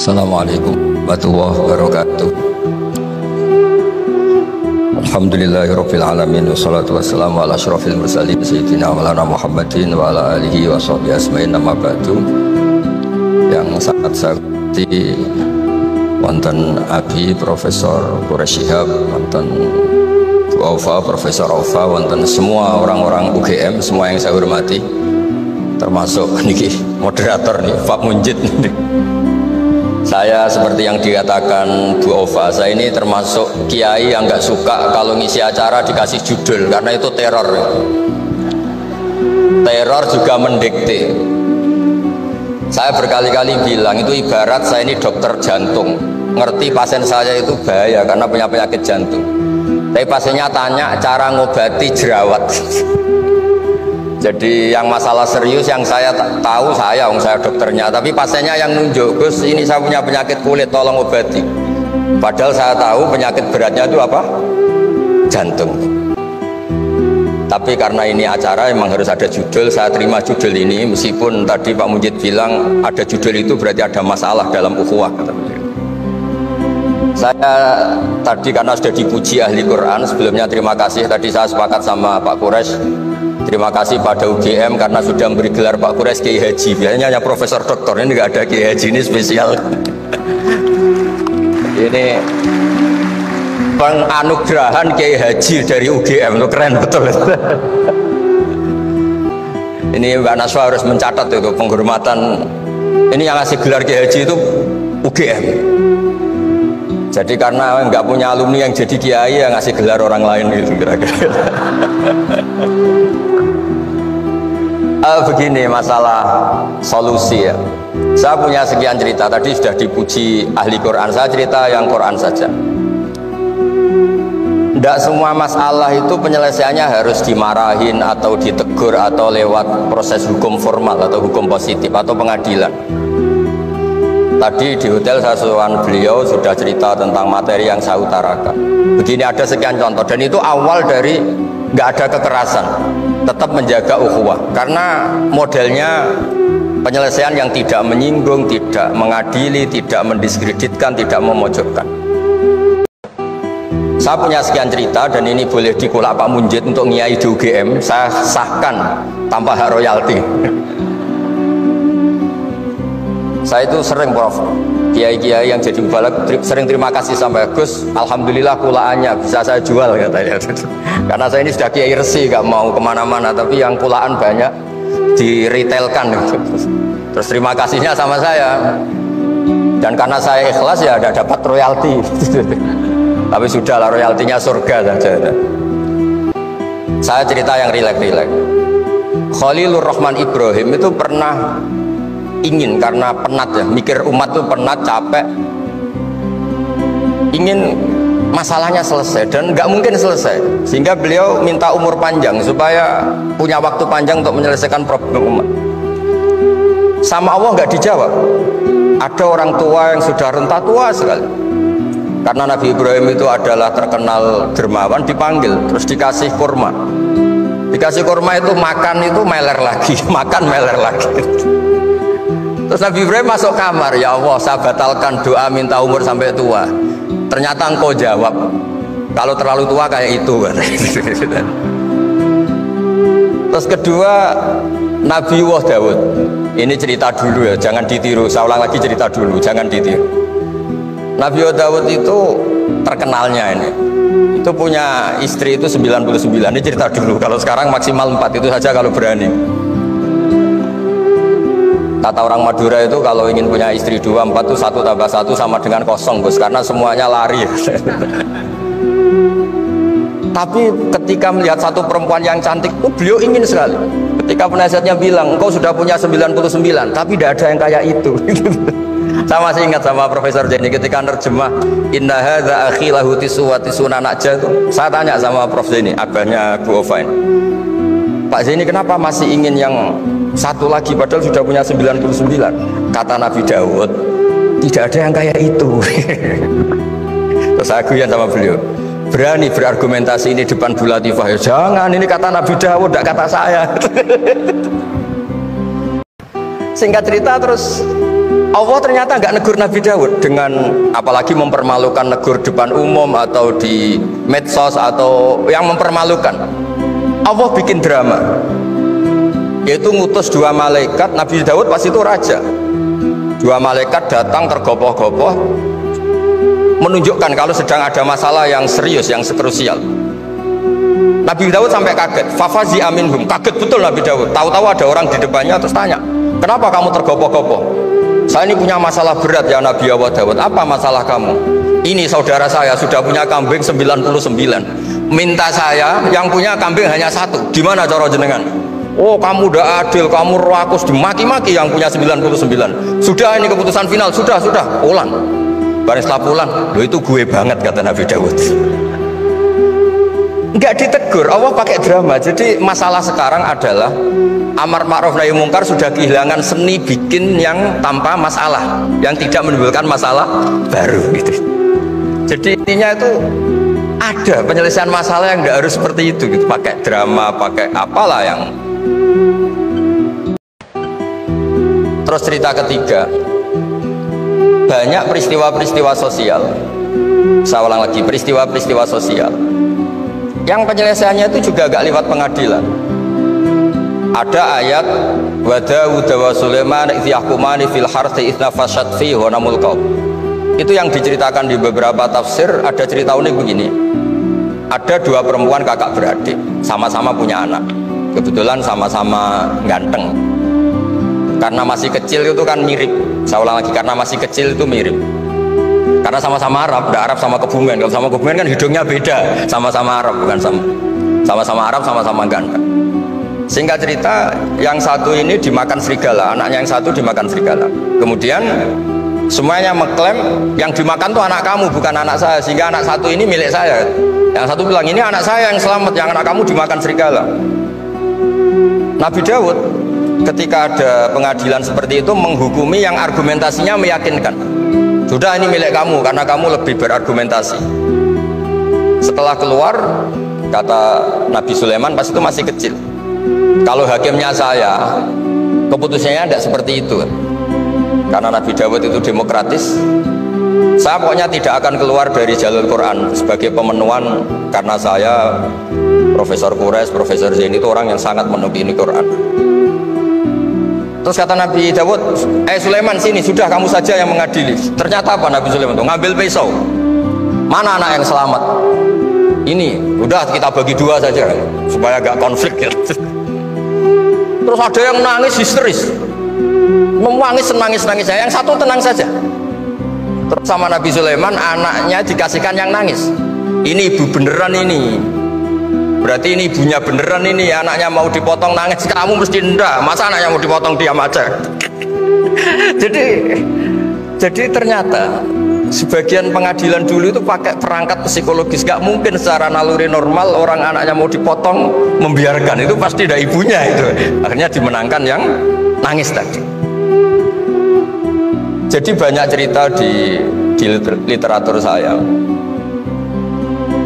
Assalamualaikum warahmatullahi wabarakatuh. Alhamdulillahirabbil alamin wassalatu wassalamu ala asyrofil mursalin sayyidina maulana Muhammadin wa ala alihi wa sahbihi asmain nama ba'du. Yang sangat saya hormati wonten Abi Profesor Quraisy Shihab, wonten Bu Aufa, Profesor Aufa, wonten semua orang-orang UGM, semua yang saya hormati, termasuk niki moderator nih Pak Munjid. Saya seperti yang dikatakan Bu Ova, saya ini termasuk kiai yang nggak suka kalau ngisi acara dikasih judul, karena itu teror. Teror juga mendikte. Saya berkali-kali bilang itu ibarat saya ini dokter jantung, ngerti pasien saya itu bahaya karena punya penyakit jantung, tapi pasiennya tanya cara ngobati jerawat. Jadi yang masalah serius yang saya tahu saya dokternya, tapi pasiennya yang nunjuk, Gus ini saya punya penyakit kulit tolong obati. Padahal saya tahu penyakit beratnya itu apa? Jantung. Tapi karena ini acara memang harus ada judul, saya terima judul ini meskipun tadi Pak Mujid bilang ada judul itu berarti ada masalah dalam ukhuwah. Saya tadi karena sudah dipuji ahli Quran, sebelumnya terima kasih. Tadi saya sepakat sama Pak Quraisy. Terima kasih pada UGM karena sudah memberi gelar Pak Quraisy Kiai Haji. Biasanya hanya Profesor Doktor, ini nggak ada Kiai Haji, ini spesial. Ini penganugerahan Kiai Haji dari UGM, itu keren betul. Ini Mbak Naswa harus mencatat itu penghormatan. Ini yang ngasih gelar Kiai Haji itu UGM. Jadi karena nggak punya alumni yang jadi kiai, yang ngasih gelar orang lain gitu kira-kira. Begini masalah solusi ya. Saya punya sekian cerita, tadi sudah dipuji ahli Quran, saya cerita yang Quran saja. Tidak semua masalah itu penyelesaiannya harus dimarahin atau ditegur atau lewat proses hukum formal atau hukum positif atau pengadilan. Tadi di hotel saya sowan beliau sudah cerita tentang materi yang saya utarakan. Begini ada sekian contoh, dan itu awal dari nggak ada kekerasan, tetap menjaga ukhuwah. Karena modelnya penyelesaian yang tidak menyinggung, tidak mengadili, tidak mendiskreditkan, tidak memojokkan. Saya punya sekian cerita dan ini boleh dikulak Pak Munjid untuk ngiai di UGM. Saya sahkan tanpa hak royalti. Saya itu sering Prof, kiai-kiai yang jadi mubalak sering terima kasih sampai Gus, alhamdulillah kulaannya bisa saya jual katanya. Karena saya ini sudah kiai resi, gak mau kemana-mana, tapi yang kulaan banyak diretailkan. Terus terima kasihnya sama saya, dan karena saya ikhlas ya ada dapat royalti. Tapi sudahlah, royaltinya surga saja. Saya cerita yang rileks-rileks. Khalilur Rahman Ibrahim itu pernah ingin, karena penat ya, mikir umat tuh penat, capek, ingin masalahnya selesai dan nggak mungkin selesai, sehingga beliau minta umur panjang supaya punya waktu panjang untuk menyelesaikan problem umat. Sama Allah nggak dijawab. Ada orang tua yang sudah renta tua sekali, karena Nabi Ibrahim itu adalah terkenal dermawan, dipanggil terus dikasih kurma. Dikasih kurma itu makan itu meler lagi, makan meler lagi. Terus Nabi Ibrahim masuk kamar, ya Allah saya batalkan doa minta umur sampai tua. Ternyata engkau jawab, kalau terlalu tua kayak itu. Terus kedua, Nabi Dawud. Ini cerita dulu ya, jangan ditiru. Saya ulang lagi cerita dulu, jangan ditiru. Nabi Dawud itu terkenalnya ini, itu punya istri itu 99. Ini cerita dulu, kalau sekarang maksimal 4 itu saja kalau berani. Kata orang Madura itu kalau ingin punya istri 2, 4 itu 1 tambah 1 sama dengan 0 Gus, karena semuanya lari. Tapi ketika melihat satu perempuan yang cantik, beliau ingin sekali. Ketika penasihatnya bilang, engkau sudah punya 99, tapi tidak ada yang kayak itu. Saya masih ingat sama Profesor Jenny ketika nerjemah Inna hadza akhi lahu tisuna najah itu. Saya tanya sama Prof Jenny, abahnya Bu Ovain, Pak Jenny kenapa masih ingin yang satu lagi padahal sudah punya 99? Kata Nabi Dawud, tidak ada yang kayak itu. Terus saya guyon sama beliau, berani berargumentasi ini depan Bu Latifah, ya jangan, ini kata Nabi Dawud, tidak kata saya. Singkat cerita terus Allah ternyata nggak negur Nabi Daud dengan apalagi mempermalukan, negur depan umum atau di medsos atau yang mempermalukan. Allah bikin drama, yaitu ngutus 2 malaikat. Nabi Daud pas itu raja. 2 malaikat datang tergopoh-gopoh menunjukkan kalau sedang ada masalah yang serius, yang krusial. Nabi Daud sampai kaget, fafazi aminhum, kaget betul Nabi Daud. Tahu-tahu ada orang di depannya terus tanya, kenapa kamu tergopoh-gopoh? Saya ini punya masalah berat ya Nabi Allah Daud. Apa masalah kamu? Ini saudara saya sudah punya kambing 99, minta saya yang punya kambing hanya 1. Gimana cara jenengan? Oh kamu udah adil, kamu rakus, dimaki-maki yang punya 99. Sudah ini keputusan final, sudah pulang. Baris setelah pulang, loh itu gue banget kata Nabi Daud. Enggak ditegur, Allah pakai drama. Jadi masalah sekarang adalah amar ma'ruf nahi mungkar sudah kehilangan seni bikin yang tanpa masalah, yang tidak menimbulkan masalah baru gitu. Jadi intinya itu ada penyelesaian masalah yang enggak harus seperti itu gitu, pakai drama, pakai apalah yang. Terus cerita ketiga, banyak peristiwa-peristiwa sosial. Saya ulang lagi, peristiwa-peristiwa sosial yang penyelesaiannya itu juga agak lewat pengadilan. Ada ayat wa Daud wa Sulaiman idh yahkumani fil harthi idh nafashat fihi wa namul qaum. Itu yang diceritakan di beberapa tafsir. Ada cerita unik begini. Ada 2 perempuan kakak beradik, sama-sama punya anak. Kebetulan sama-sama ganteng. Karena masih kecil itu kan mirip. Saya ulang lagi, karena masih kecil itu mirip. Karena sama-sama Arab, Arab sama Kebumen. Kalau sama Kebumen kan hidungnya beda. Sama-sama Arab, bukan sama-sama Arab, sama-sama ganteng. Singkat cerita, yang satu ini dimakan serigala, anaknya yang satu dimakan serigala. Kemudian semuanya mengklaim yang dimakan tuh anak kamu, bukan anak saya. Sehingga anak satu ini milik saya. Yang satu bilang, ini anak saya yang selamat, yang anak kamu dimakan serigala. Nabi Daud ketika ada pengadilan seperti itu menghukumi yang argumentasinya meyakinkan. Sudah ini milik kamu karena kamu lebih berargumentasi. Setelah keluar, kata Nabi Sulaiman pas itu masih kecil, kalau hakimnya saya, keputusannya tidak seperti itu. Karena Nabi Daud itu demokratis. Saya pokoknya tidak akan keluar dari jalur Quran sebagai pemenuhan, karena saya Profesor Quraisy, Profesor Zain itu orang yang sangat menepini Quran. Terus kata Nabi Daud, Sulaiman sini, sudah kamu saja yang mengadili. Ternyata apa Nabi Sulaiman itu? Ngambil pisau. Mana anak yang selamat? Ini, udah kita bagi 2 saja supaya gak konflik ya. Terus ada yang nangis histeris, menangis nangis saya, yang satu tenang saja. Terus sama Nabi Sulaiman, anaknya dikasihkan yang nangis. Ini ibu beneran ini. Berarti ini ibunya beneran ini, anaknya mau dipotong nangis, kamu mesti ndak, masa anaknya mau dipotong diam aja. jadi ternyata sebagian pengadilan dulu itu pakai perangkat psikologis. Gak mungkin secara naluri normal orang anaknya mau dipotong membiarkan, itu pasti dari ibunya itu. Akhirnya dimenangkan yang nangis tadi. Jadi banyak cerita di literatur saya.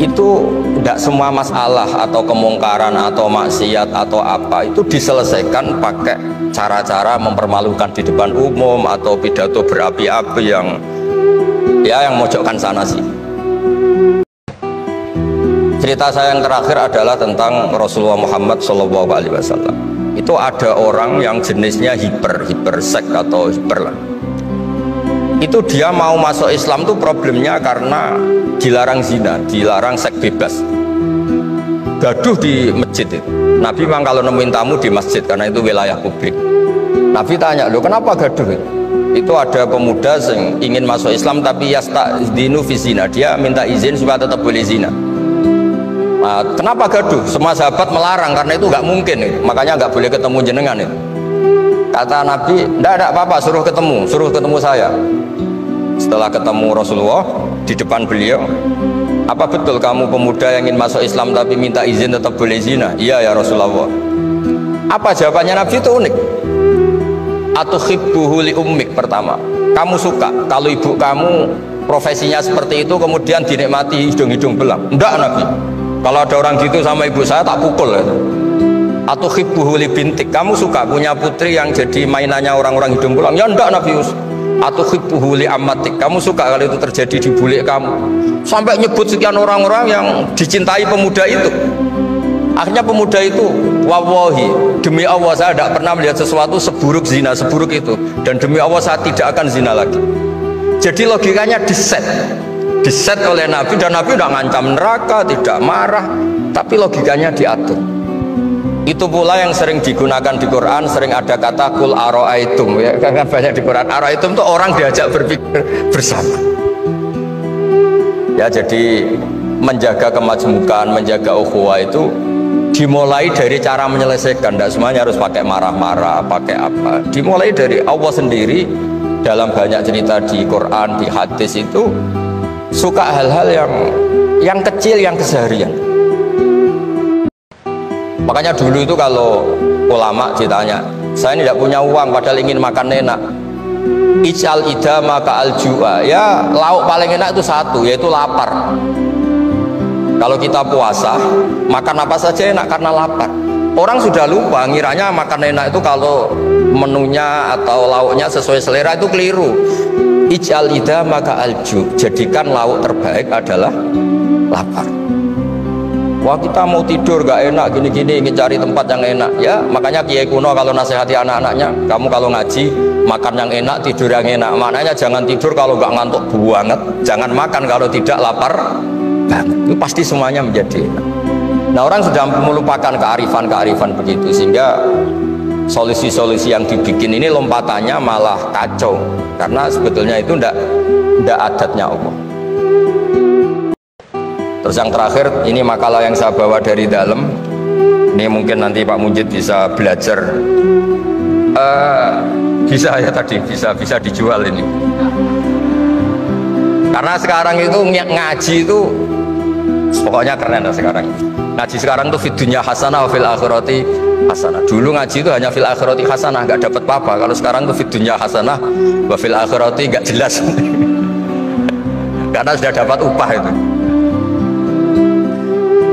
Itu tidak semua masalah atau kemungkaran atau maksiat atau apa itu diselesaikan pakai cara-cara mempermalukan di depan umum atau pidato berapi-api yang mojokkan sana sih. Cerita saya yang terakhir adalah tentang Rasulullah Muhammad SAW. Itu ada orang yang jenisnya hipersek atau hiper lah. Itu dia mau masuk Islam tuh problemnya karena dilarang zina, dilarang seks bebas, gaduh di masjid itu. Nabi memang kalau nemuin tamu di masjid karena itu wilayah publik. Nabi tanya, loh kenapa gaduh itu? Itu ada pemuda yang ingin masuk Islam tapi yasta'dinu fi zina, dia minta izin supaya tetap boleh zina. Nah, kenapa gaduh? Semua sahabat melarang karena itu nggak mungkin, makanya nggak boleh ketemu jenengan itu. Kata Nabi, enggak apa-apa, suruh ketemu saya. Setelah ketemu Rasulullah di depan beliau, apa betul kamu pemuda yang ingin masuk Islam tapi minta izin tetap boleh zina? Iya ya Rasulullah. Apa jawabannya Nabi itu unik. Atuhibbuhu li ummik, pertama, kamu suka kalau ibu kamu profesinya seperti itu kemudian dinikmati hidung-hidung belang? Enggak Nabi. Kalau ada orang gitu sama ibu saya tak pukul ya. Atuhibbuhu li bintik, kamu suka punya putri yang jadi mainannya orang-orang hidung belang? Ya enggak Nabi. atuhibbuhu li ammatik, kamu suka kalau itu terjadi di bule kamu. Sampai nyebut sekian orang-orang yang dicintai pemuda itu. Akhirnya pemuda itu, wallahi, demi Allah saya tidak pernah melihat sesuatu seburuk zina, seburuk itu. Dan demi Allah saya tidak akan zina lagi. Jadi logikanya diset oleh Nabi, dan Nabi tidak ngancam neraka, tidak marah, tapi logikanya diatur. Itu pula yang sering digunakan di Quran, sering ada kata kul aro'aitum, ya kan banyak di Quran. Aro'aitum itu orang diajak berpikir bersama. Ya, jadi menjaga kemajmukan, menjaga ukhuwah itu dimulai dari cara menyelesaikan. Tidak semuanya harus pakai marah-marah, pakai apa. Dimulai dari Allah sendiri. Dalam banyak cerita di Quran, di hadis itu suka hal-hal yang kecil, yang keseharian. Makanya dulu itu kalau ulama ditanya, saya ini tidak punya uang padahal ingin makan enak, ij'al idama ka'al ju'a, ya lauk paling enak itu satu, yaitu lapar. Kalau kita puasa, makan apa saja enak karena lapar. Orang sudah lupa, ngiranya makan enak itu kalau menunya atau lauknya sesuai selera, itu keliru. Ij'al idama ka'al ju', jadikan lauk terbaik adalah lapar. Wah, kita mau tidur gak enak gini-gini, ingin cari tempat yang enak. Ya, makanya Kiai kuno kalau nasihati anak-anaknya, kamu kalau ngaji makan yang enak, tidur yang enak. Maknanya jangan tidur kalau gak ngantuk banget, jangan makan kalau tidak lapar banget. Itu pasti semuanya menjadi enak. Nah, orang sudah melupakan kearifan begitu, sehingga solusi-solusi yang dibikin ini lompatannya malah kacau, karena sebetulnya itu ndak adatnya Allah. Terus yang terakhir, ini makalah yang saya bawa dari dalam. Ini mungkin nanti Pak Munjid bisa belajar. Bisa ya tadi, bisa dijual ini. Karena sekarang itu ngaji itu pokoknya keren lah sekarang. Ngaji sekarang tuh fid dunya hasanah wa fil akhirati hasanah. Dulu ngaji itu hanya fil akhirati hasanah, nggak dapat apa-apa. Kalau sekarang tuh fid dunya hasanah wa fil akhirati nggak jelas. Karena sudah dapat upah itu.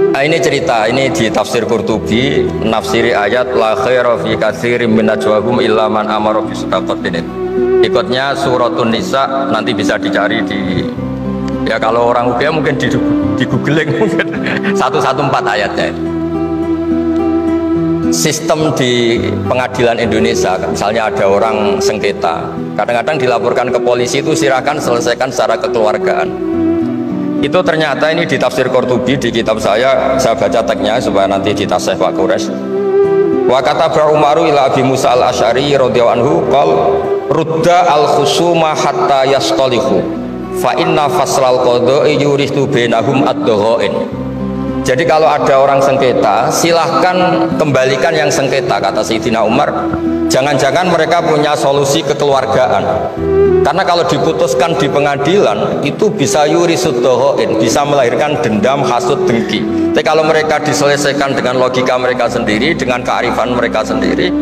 Nah, ini cerita, ini di tafsir Qurtubi, nafsiri ayat la khaira fi katsirin min najwahum illa man amara bi shadaqatin. Ikutnya suratun Nisa, nanti bisa dicari di, ya kalau orang UGM mungkin di googling mungkin 114 ayatnya. Sistem di pengadilan Indonesia, misalnya ada orang sengketa, kadang-kadang dilaporkan ke polisi itu silakan selesaikan secara kekeluargaan. Itu ternyata ini di tafsir Qurtubi, di kitab saya baca teksnya supaya nanti ditasih Pak Quraisy. Wa kataba Umaru ila Abi Musa al-Asy'ari radhiyallahu anhu qol rudda al-khusuma hatta yastalihu fa inna faslal qada'i yuristu bainahum ad-daghain. Jadi kalau ada orang sengketa, silahkan kembalikan yang sengketa, kata Sayyidina Umar. Jangan-jangan mereka punya solusi kekeluargaan. Karena kalau diputuskan di pengadilan, itu bisa yurisud daghain, bisa melahirkan dendam, hasud, dengki. Tapi kalau mereka diselesaikan dengan logika mereka sendiri, dengan kearifan mereka sendiri,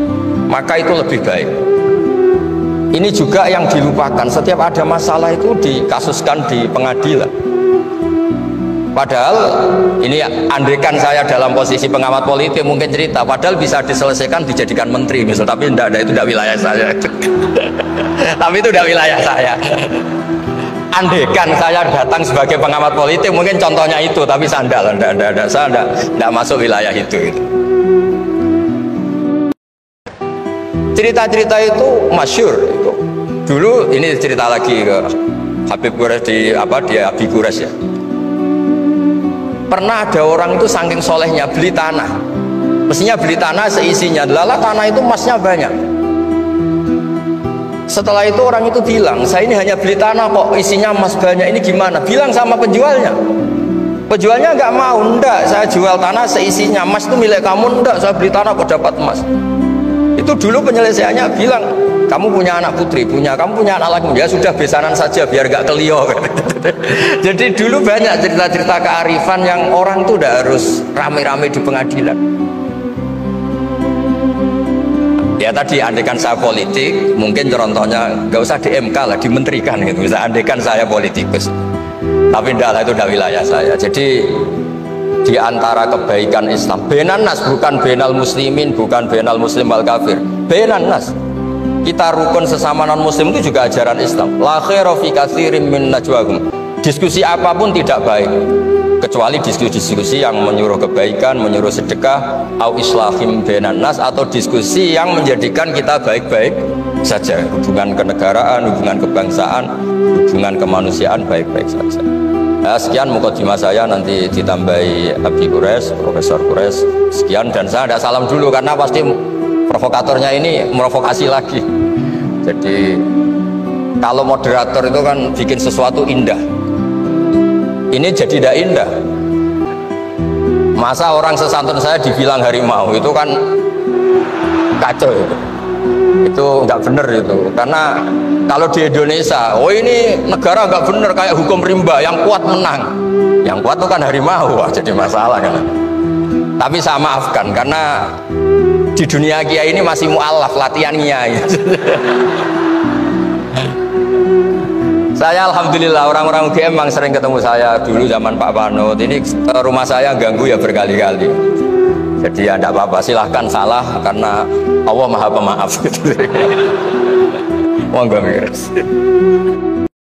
maka itu lebih baik. Ini juga yang dilupakan, setiap ada masalah itu dikasuskan di pengadilan. Padahal ini andaikan saya dalam posisi pengamat politik mungkin cerita, padahal bisa diselesaikan dijadikan menteri misal, tapi tidak, itu tidak wilayah saya. Tapi itu tidak wilayah saya. Andaikan saya datang sebagai pengamat politik mungkin contohnya itu, tapi sandal, saya tidak masuk wilayah itu. Cerita-cerita itu masyhur itu. Dulu ini cerita lagi ke Habib Quraisy di Abi Quraisy ya. Pernah ada orang itu saking solehnya beli tanah, mestinya beli tanah seisinya, lala tanah itu emasnya banyak. Setelah itu orang itu bilang, saya ini hanya beli tanah kok isinya emas banyak, ini gimana? Bilang sama penjualnya. Penjualnya nggak mau, enggak, saya jual tanah seisinya, emas itu milik kamu, enggak, saya beli tanah kok dapat emas. Itu dulu penyelesaiannya bilang, kamu punya anak putri, kamu punya anak laki, ya sudah besanan saja biar gak kelio. Jadi dulu banyak cerita-cerita kearifan yang orang tuh udah harus rame-rame di pengadilan. Ya tadi andaikan saya politik, mungkin contohnya gak usah di MK lah, dimenterikan gitu. Bisa andaikan saya politikus, tapi enggak lah, itu udah wilayah saya. Jadi di antara kebaikan Islam, benan nas, bukan benal muslimin, bukan benal muslim wal kafir, benan nas. Kita rukun sesama non muslim itu juga ajaran Islam. La khaira fi katsirin min najwahum. Diskusi apapun tidak baik kecuali diskusi-diskusi yang menyuruh kebaikan, menyuruh sedekah, au islahim bainan nas, atau diskusi yang menjadikan kita baik-baik saja. Hubungan kenegaraan, hubungan kebangsaan, hubungan kemanusiaan baik-baik saja. Nah, sekian mukadimah saya, nanti ditambahi Abi Qures, Profesor Qures. Sekian, dan saya tidak salam dulu karena pasti provokatornya ini merovokasi lagi. Jadi kalau moderator itu kan bikin sesuatu indah, ini jadi tidak indah. Masa orang sesantun saya dibilang harimau, itu kan kacau itu nggak bener itu. Karena kalau di Indonesia, oh ini negara nggak bener, kayak hukum rimba, yang kuat menang, yang kuat itu kan harimau. Wah, jadi masalah kan. Tapi saya maafkan karena di dunia kiai ini masih mu'alaf latihannya. Saya alhamdulillah orang-orang UGM memang sering ketemu saya dulu zaman Pak Panut. Ini rumah saya ganggu ya berkali-kali. Jadi ya tidak apa-apa, silahkan salah karena Allah Maha Pemaaf. Monggo.